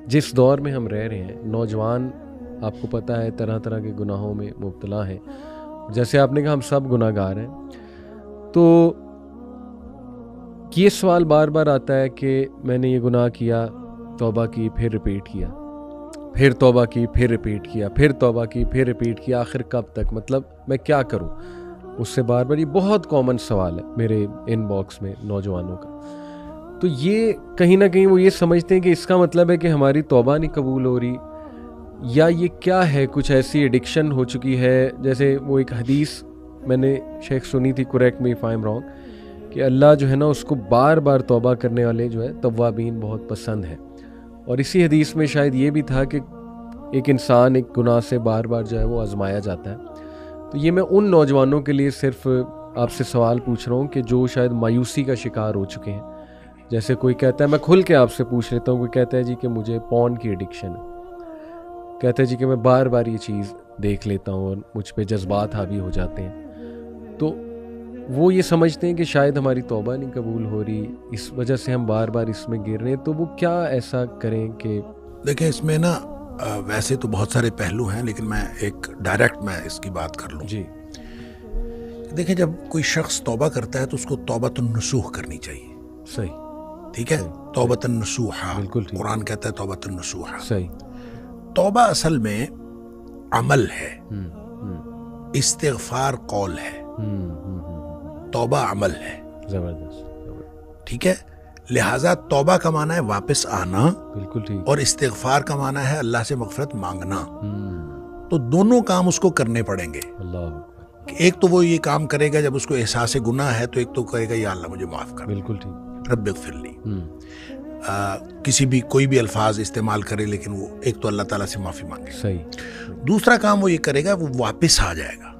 जिस दौर में हम रह रहे हैं, नौजवान आपको पता है तरह तरह के गुनाहों में मुब्तला हैं। जैसे आपने कहा हम सब गुनाहगार हैं, तो ये सवाल बार बार आता है कि मैंने ये गुनाह किया, तौबा की, फिर रिपीट किया, फिर तौबा की, फिर रिपीट किया, फिर तौबा की, फिर रिपीट किया, आखिर कब तक? मतलब मैं क्या करूं? उससे बार बार, ये बहुत कॉमन सवाल है मेरे इनबॉक्स में नौजवानों का। तो ये कहीं ना कहीं वो ये समझते हैं कि इसका मतलब है कि हमारी तौबा नहीं कबूल हो रही, या ये क्या है, कुछ ऐसी एडिक्शन हो चुकी है। जैसे वो एक हदीस मैंने शेख सुनी थी, correct me if I am wrong, कि अल्लाह जो है ना उसको बार बार तौबा करने वाले जो है तव्वाबीन बहुत पसंद है। और इसी हदीस में शायद ये भी था कि एक इंसान एक गुनाह से बार बार जो है वो आजमाया जाता है। तो ये मैं उन नौजवानों के लिए सिर्फ आपसे सवाल पूछ रहा हूँ कि जो शायद मायूसी का शिकार हो चुके हैं। जैसे कोई कहता है, मैं खुल के आपसे पूछ लेता हूँ, कोई कहता है जी कि मुझे पॉर्न की एडिक्शन है, कहता है जी कि मैं बार बार ये चीज़ देख लेता हूँ और मुझ पे जज्बात हावी हो जाते हैं। तो वो ये समझते हैं कि शायद हमारी तौबा नहीं कबूल हो रही, इस वजह से हम बार बार इसमें गिर रहे हैं। तो वो क्या ऐसा करें कि देखें, इसमें ना वैसे तो बहुत सारे पहलू हैं, लेकिन मैं इसकी बात कर लूँ जी। देखें, जब कोई शख्स तौबा करता है तो उसको तौबतुन नसूह करनी चाहिए। सही, ठीक है, तौबतुन नसूहा, बिल्कुल ठीक। कुरान कहता है तौबतुन नसूहा। सही। तौबा असल में अमल है, इस्तिगफार कौल है, तौबा अमल है। जबरदस्त। ठीक है, लिहाजा तौबा का माना है वापस आना, बिल्कुल ठीक। और इस्तिगफार का माना है अल्लाह से मगफरत मांगना। तो दोनों काम उसको करने पड़ेंगे। अल्लाह। एक तो वो ये काम करेगा जब उसको एहसास गुनाह है, तो एक तो कहेगा या अल्लाह मुझे माफ कर, बिल्कुल ठीक। रब्बिगफिरली। किसी भी कोई भी अल्फाज इस्तेमाल करे, लेकिन वो एक तो अल्लाह ताला से माफी मांगे। सही। दूसरा काम वो ये करेगा, वो वापस आ जाएगा,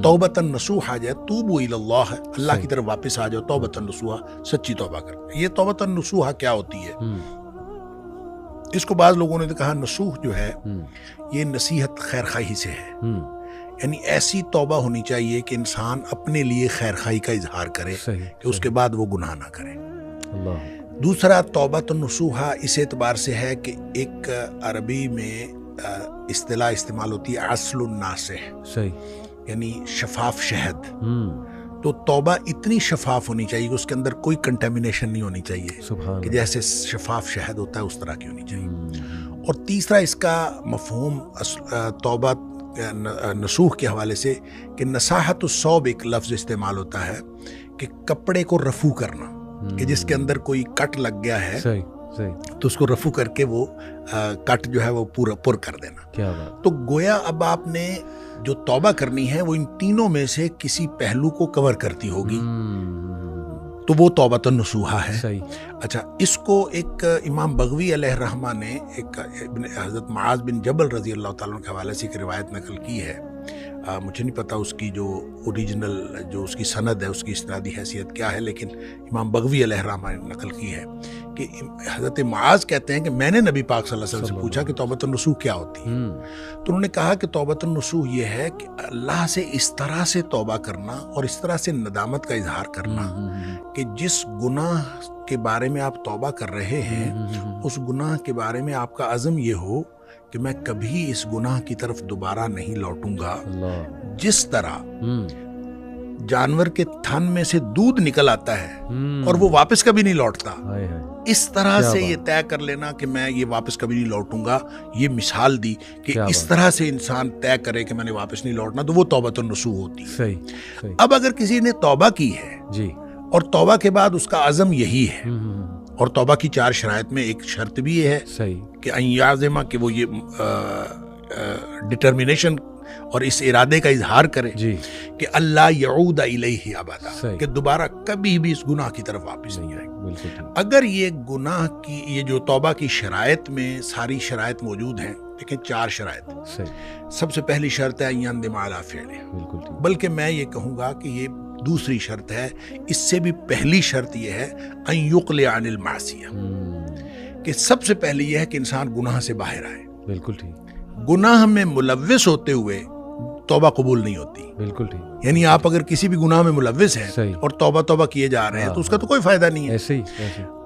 तौबतन नसूहा आ जाए, तूबू इलल्लाह है, अल्लाह की तरफ वापस आ जाओ, तौबतन नसूहा, सच्ची तौबा कर। ये तौबतन नसूहा क्या होती है? इसको बाज लोगों ने तो कहा नसूह जो है ये नसीहत खैर खाही से है। यानी ऐसी तौबा होनी चाहिए कि इंसान अपने लिए खैर खाही का इजहार करे कि उसके बाद वो गुनाह ना करे। दूसरा तौबतन नसूहा इस एतबार से है कि एक अरबी में इस्तिलाह इस्तेमाल होती है अस्लुन नासिह, सही, यानी शफाफ शहद। तो तौबा इतनी शफाफ होनी चाहिए कि उसके अंदर कोई कंटेमिनेशन नहीं होनी चाहिए, कि जैसे शफाफ शहद होता है उस तरह की होनी चाहिए। और तीसरा इसका मफहूम तौबा नसूह के हवाले से कि नसाहत सौब एक लफ्ज इस्तेमाल होता है कि कपड़े को रफू करना, कि जिसके अंदर कोई कट लग गया है, सही, तो उसको रफू करके वो कट जो है वो पूरा पुर कर देना। क्या बात। तो गोया अब आपने जो तौबा करनी है वो इन तीनों में से किसी पहलू को कवर करती होगी, तो वो तौबतुन नसूहा है। सही। अच्छा, इसको एक इमाम बगवी अलैहिर्रहमा ने एक हज़रत मुआज़ बिन जबल रज़ी अल्लाह ताला अन्हु के हवाले से एक रिवायत नकल की है। मुझे नहीं पता उसकी जो ओरिजिनल जो उसकी सनद है, उसकी इस्नादी हैसियत क्या है, लेकिन इमाम बगवी अलैहिर्रहमा ने नकल की है कि हज़रत मुआज़ कहते हैं कि मैंने नबी पाक सल्लल्लाहु अलैहि वसल्लम से पूछा कि तौबतुन नसूह क्या होती है। तो उन्होंने कहा कि तौबतुन नसूह ये है कि अल्लाह से इस तरह से तौबा करना और इस तरह से नदामत का इजहार करना कि जिस गुनाह के बारे में आप तौबा कर रहे हैं उस गुनाह के बारे में आपका अज़म ये हो कि मैं कभी इस गुनाह की तरफ दोबारा नहीं लौटूंगा। जिस तरह जानवर के थन में से दूध निकल आता है और वो वापस कभी नहीं लौटता, इस तरह से ये तय कर लेना कि मैं ये वापस कभी नहीं लौटूंगा। ये मिसाल दी कि इस तरह से इंसान तय करे कि मैंने वापस नहीं लौटना, तो वो तौबतुन नसूह होती है। सही। अब अगर किसी ने तौबा की है जी, और तौबा के बाद उसका अज़म यही है, और तौबा की 4 शराइत में एक शर्त भी ये है कि अय्याज़िमा कि वो ये डिटर्मिनेशन और इस इरादे का इजहार करे कि अल्लाह यऊद इलैहि अबदा, कि दोबारा कभी भी इस गुनाह की तरफ वापस नहीं आएगा। अगर ये गुनाह की ये जो तौबा की शराइत में सारी शराइत मौजूद हैं, देखिए 4 शराइत। सबसे पहली शर्त है यंदिम अला फ़िअलिही, बल्कि मैं ये कहूँगा कि ये दूसरी शर्त है, इससे भी पहली शर्त यह है अन युक़लि अनिल मासिया, कि सबसे पहले यह है कि इंसान गुनाह से बाहर आए। बिल्कुल ठीक। गुनाह में मुलव्विस होते हुए तौबा कबूल नहीं होती। बिल्कुल ठीक। यानी आप अगर किसी भी गुनाह में मुलव्विस हैं और तौबा किए जा रहे हैं तो उसका तो कोई फायदा नहीं है। ऐसे ही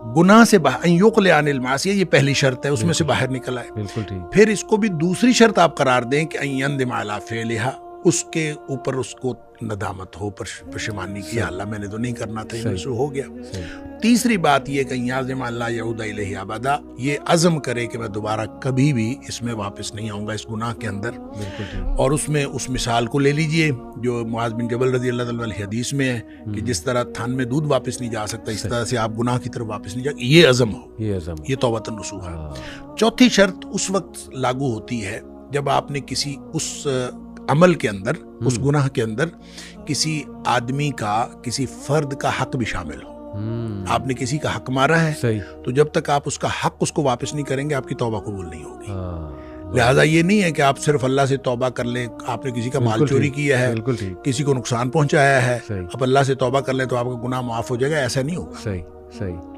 गुनाह से बाहर अनिल मासिया, ये पहली शर्त है, उसमें से बाहर निकल आए। बिल्कुल ठीक। फिर इसको भी दूसरी शर्त आप करार दें कि अय्यंदिम अला फ़िलिहा, उसके ऊपर उसको नदामत हो, पशेमानी की, अल्लाह मैंने तो नहीं करना था, ये हो गया। तीसरी बात ये कि याज़िम अल्लाह यऊदा इलैहि अबदा, ये अज़म करे कि मैं दोबारा कभी भी इसमें वापस नहीं आऊँगा, इस गुनाह के अंदर। और उसमें उस मिसाल को ले लीजिए जो मुआज़ बिन जबल रज़ी अल्लाह ताला अन्हु हदीस में है कि जिस तरह थान में दूध वापस नहीं जा सकता, इस तरह से आप गुनाह की तरफ वापस नहीं जा, ये अज़म हो, ये तौबतन नसूह है। चौथी शर्त उस वक्त लागू होती है जब आपने किसी उस अमल के अंदर, उस गुनाह के अंदर किसी आदमी का, किसी फर्द का हक भी शामिल हो। आपने किसी का हक मारा है, तो जब तक आप उसका हक उसको वापस नहीं करेंगे, आपकी तौबा कबूल नहीं होगी। लिहाजा ये नहीं है कि आप सिर्फ अल्लाह से तौबा कर लें, आपने किसी का माल चोरी किया है, किसी को नुकसान पहुंचाया है, अब अल्लाह से तौबा कर लें तो आपका गुनाह माफ हो जाएगा, ऐसा नहीं होगा।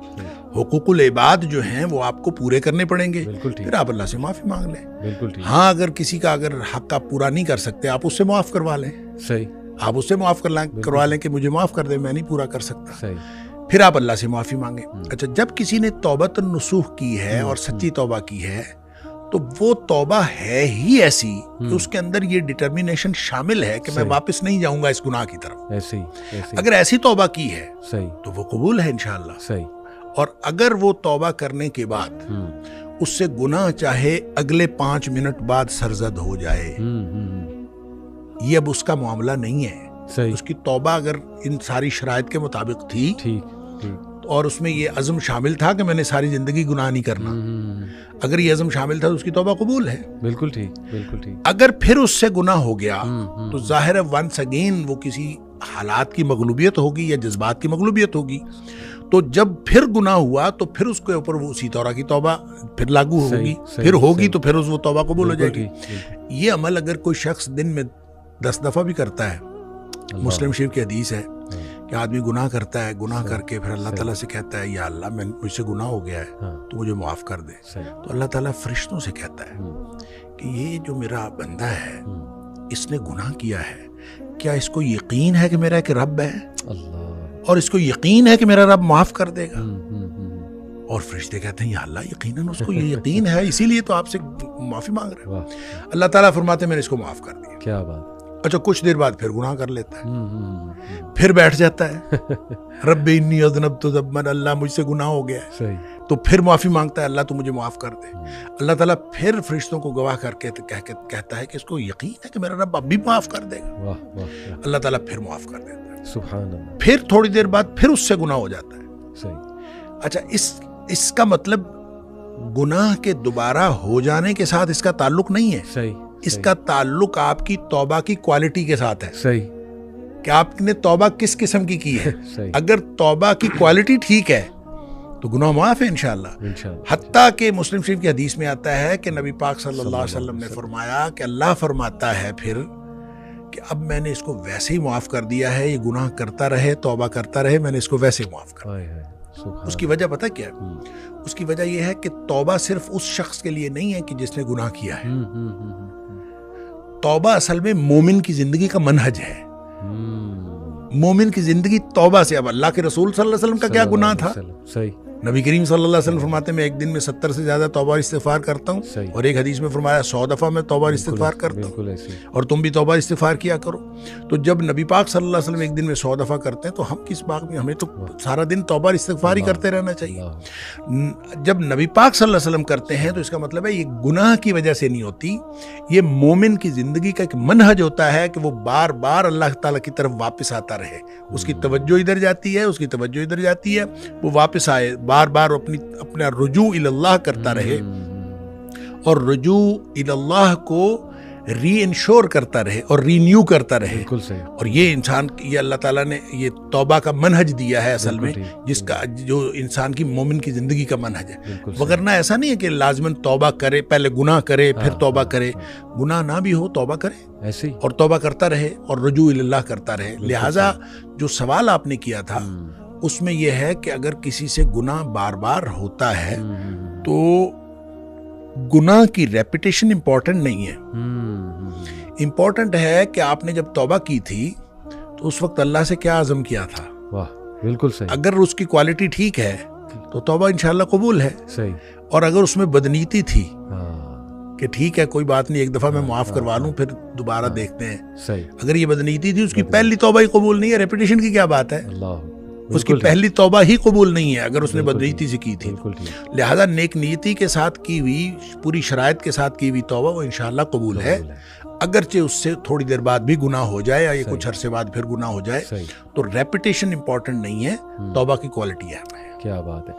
हुकूकुल इबाद जो हैं वो आपको पूरे करने पड़ेंगे, फिर आप अल्लाह से माफी मांग लें। हाँ, अगर किसी का अगर हक आप पूरा नहीं कर सकते, आप उससे माफ करवा लें। आप उससे माफ करवा लें कि मुझे माफ कर दे, मैं नहीं पूरा कर सकता, फिर आप अल्लाह से माफी मांगे। अच्छा, जब किसी ने तौबतन नसूह की है और सच्ची तौबा की है, तो वो तौबा है ही ऐसी कि उसके अंदर ये डिटर्मिनेशन शामिल है कि मैं वापस नहीं जाऊंगा इस गुनाह की तरफ। ऐसे। अगर ऐसी तौबा की है तो वो कबूल है इंशाअल्लाह। और अगर वो तौबा करने के बाद उससे गुनाह चाहे अगले 5 मिनट बाद सरजद हो जाए, ये अब उसका मामला नहीं है। उसकी तौबा अगर इन सारी शराइत के मुताबिक थी और उसमें ये अज़म शामिल था कि मैंने सारी जिंदगी गुनाह नहीं करना, अगर ये अज़म शामिल था तो उसकी तौबा कबूल है। बिल्कुल ठीक। अगर फिर उससे गुनाह हो गया तो जाहिर है वंस अगेन वो किसी हालात की मगलूबियत होगी या जज्बात की मगलूबियत होगी, तो जब फिर गुनाह हुआ तो फिर उसके ऊपर वो उसी तरह की तौबा फिर लागू होगी, फिर होगी तो फिर वो तौबा कबूल हो जाएगी। ये अमल अगर कोई शख्स दिन में 10 दफा भी करता है, मुस्लिम शरीफ की हदीस है कि आदमी गुनाह करता है, गुनाह करके फिर अल्लाह ताला से कहता है या अल्लाह मैं मुझसे गुनाह हो गया है तो मुझे माफ कर दे, तो अल्लाह ताला फरिश्तों से कहता है कि ये जो मेरा बंदा है इसने गुनाह किया है, क्या इसको यकीन है कि मेरा एक रब है और इसको यकीन है कि मेरा रब माफ कर देगा? और फरिश्ते कहते हैं या अल्लाह यकीनन उसको ये यकीन है, इसीलिए तो आपसे माफी मांग रहे हो। अल्लाह ताला फरमाते मैंने इसको माफ कर दिया। क्या बात। अच्छा, कुछ देर बाद फिर गुनाह कर लेता है, फिर बैठ जाता है रब्बी इन्नी अज़नबतु ज़म्बन, अल्लाह मुझसे गुनाह हो गया है, तो फिर माफी मांगता है अल्लाह तो मुझे माफ कर दे। अल्लाह ताला फिर फरिश्तों को गवाह करके कहता है कि इसको यकीन है कि मेरा रब अब भी माफ कर देगा। अल्लाह ताला फिर माफ कर देता है, सुभान अल्लाह। फिर थोड़ी देर बाद फिर उससे गुनाह हो जाता है। अच्छा, इसका मतलब गुनाह के दोबारा हो जाने के साथ इसका ताल्लुक नहीं है, इसका ताल्लुक आपकी तौबा की क्वालिटी के साथ है। कि आपने तौबा किस किस्म की है। अगर तौबा की क्वालिटी ठीक है तो गुनाह माफ है इंशाअल्लाह। हत्ता के मुस्लिम शरीफ की हदीस में आता है कि नबी पाक सल्लल्लाहु अलैहि वसल्लम ने फरमाया कि अल्लाह फरमाता है फिर कि अब मैंने इसको वैसे ही माफ कर दिया है, ये गुनाह करता रहे, तौबा करता रहे, मैंने इसको वैसे ही माफ कर दिया। उसकी वजह पता क्या है? उसकी वजह यह है कि तौबा सिर्फ उस शख्स के लिए नहीं है कि जिसने गुनाह किया है। तौबा असल में मोमिन की जिंदगी का मनहज है। मोमिन की जिंदगी तौबा से। अब अल्लाह के रसूल सल्लल्लाहु अलैहि वसल्लम का क्या गुनाह था? सही। नबी करीम सल्लल्लाहु अलैहि वसल्लम फरमाते मैं एक दिन में 70 से ज्यादा तौबा और इस्तिगफार करता हूँ, और एक हदीस में फरमाया 100 दफा मैं तौबा और इस्तिगफार करता हूँ, और तुम भी तौबा इस्तिगफार किया करो। तो जब नबी पाक सल्लल्लाहु अलैहि वसल्लम एक दिन में 100 दफा करते हैं तो हम किस बात में, हमें तो सारा दिन तौबा और इस्तिगफार ही करते रहना चाहिए। जब नबी पाक सल्लल्लाहु अलैहि वसल्म करते हैं तो इसका मतलब है ये गुनाह की वजह से नहीं होती, ये मोमिन की जिंदगी का एक मनहज होता है कि वो बार बार अल्लाह ताला की तरफ वापस आता रहे। उसकी तवज्जो इधर जाती है, उसकी तवज्जो इधर जाती है, वो वापस आए, बार बार अपना रुजू इल्लाह करता रहे, और रुजू इल्लाह को री इंश्योर करता रहे और रीन्यू करता रहे। बिल्कुल सही। और ये इंसान, ये अल्लाह ताला ने ये तौबा का मनहज दिया है असल में, जिसका जो इंसान की मोमिन की जिंदगी का मनहज है। वगरना ऐसा नहीं है कि लाजमन तौबा करे, पहले गुनाह करे फिर तौबा करे। गुनाह ना भी हो तौबा करे ऐसे ही, और तौबा करता रहे और रुजू इल्लाह करता रहे। लिहाजा जो सवाल आपने किया था उसमें यह है कि अगर किसी से गुनाह बार बार होता है तो गुनाह की रेपिटेशन इंपॉर्टेंट नहीं है। इंपॉर्टेंट है कि आपने जब तौबा की थी तो उस वक्त अल्लाह से क्या आज़म किया था। वाह, बिल्कुल सही। अगर उसकी क्वालिटी ठीक है बिल्कुल तो तौबा इंशाल्लाह कबूल है। सही। और अगर उसमें बदनीयती थी हाँ कि ठीक है कोई बात नहीं, एक दफ़ा मैं हाँ, माफ़ हाँ, करवा लूँ हाँ, फिर दोबारा हाँ, देखते हैं, सही। अगर ये बदनीयती थी, उसकी बदनीयती। पहली तौबा ही कबूल नहीं है, रेपिटेशन की क्या बात है, अल्लाह उसकी बिल्कुल ठीक, पहली तौबा ही कबूल नहीं है अगर उसने बिल्कुल बदनीयती ठीक, से की थी। बिल्कुल ठीक, लिहाजा नेक नीयती के साथ की हुई, पूरी शराइत के साथ की हुई तौबा वो इंशाल्लाह कबूल है। कबूल है। अगरचे उससे थोड़ी देर बाद भी गुनाह हो जाए या ये सही। कुछ अरसे बाद फिर गुनाह हो जाए, सही। तो रेपिटेशन इंपॉर्टेंट नहीं है, तौबा की क्वालिटी है। क्या बात है।